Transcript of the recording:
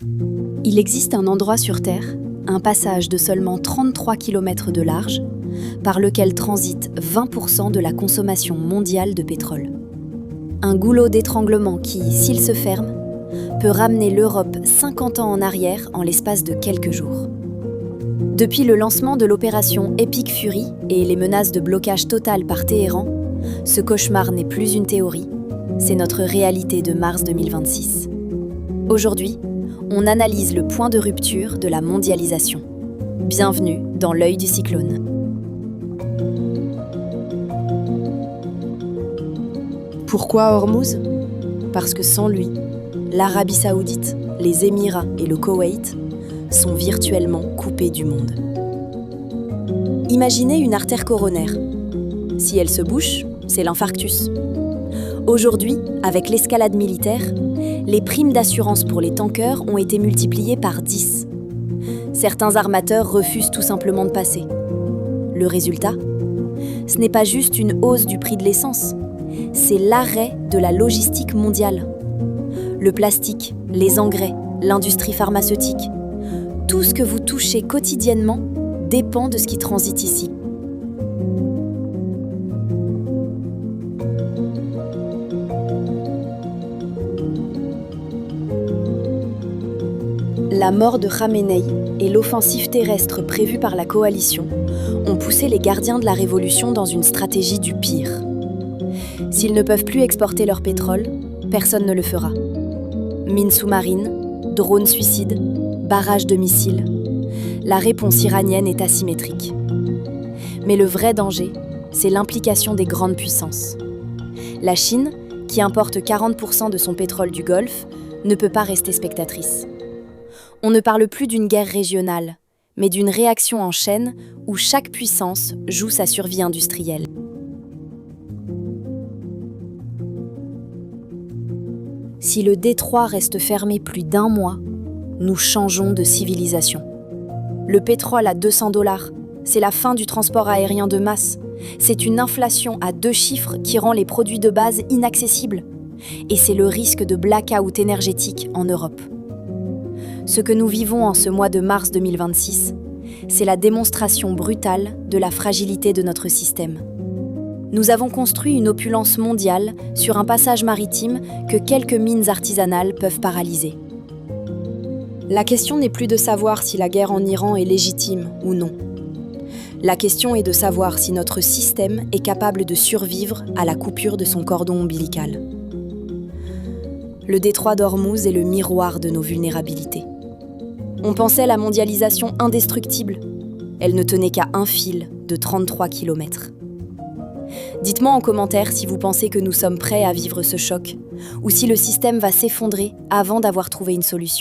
Il existe un endroit sur Terre, un passage de seulement 33 km de large, par lequel transite 20% de la consommation mondiale de pétrole. Un goulot d'étranglement qui, s'il se ferme, peut ramener l'Europe 50 ans en arrière en l'espace de quelques jours. Depuis le lancement de l'opération Epic Fury et les menaces de blocage total par Téhéran, ce cauchemar n'est plus une théorie, c'est notre réalité de mars 2026. Aujourd'hui, on analyse le point de rupture de la mondialisation. Bienvenue dans l'œil du cyclone. Pourquoi Hormuz ? Parce que sans lui, l'Arabie Saoudite, les Émirats et le Koweït sont virtuellement coupés du monde. Imaginez une artère coronaire. Si elle se bouche, c'est l'infarctus. Aujourd'hui, avec l'escalade militaire, les primes d'assurance pour les tankers ont été multipliées par 10. Certains armateurs refusent tout simplement de passer. Le résultat ? Ce n'est pas juste une hausse du prix de l'essence, c'est l'arrêt de la logistique mondiale. Le plastique, les engrais, l'industrie pharmaceutique, tout ce que vous touchez quotidiennement dépend de ce qui transite ici. La mort de Khamenei et l'offensive terrestre prévue par la coalition ont poussé les gardiens de la révolution dans une stratégie du pire. S'ils ne peuvent plus exporter leur pétrole, personne ne le fera. Mines sous-marines, drones suicides, barrages de missiles. La réponse iranienne est asymétrique. Mais le vrai danger, c'est l'implication des grandes puissances. La Chine, qui importe 40% de son pétrole du Golfe, ne peut pas rester spectatrice. On ne parle plus d'une guerre régionale, mais d'une réaction en chaîne où chaque puissance joue sa survie industrielle. Si le détroit reste fermé plus d'1 mois, nous changeons de civilisation. Le pétrole à $200, c'est la fin du transport aérien de masse. C'est une inflation à 2 chiffres qui rend les produits de base inaccessibles. Et c'est le risque de blackout énergétique en Europe. Ce que nous vivons en ce mois de mars 2026, c'est la démonstration brutale de la fragilité de notre système. Nous avons construit une opulence mondiale sur un passage maritime que quelques mines artisanales peuvent paralyser. La question n'est plus de savoir si la guerre en Iran est légitime ou non. La question est de savoir si notre système est capable de survivre à la coupure de son cordon ombilical. Le détroit d'Ormuz est le miroir de nos vulnérabilités. On pensait la mondialisation indestructible. Elle ne tenait qu'à un fil de 33 km. Dites-moi en commentaire si vous pensez que nous sommes prêts à vivre ce choc, ou si le système va s'effondrer avant d'avoir trouvé une solution.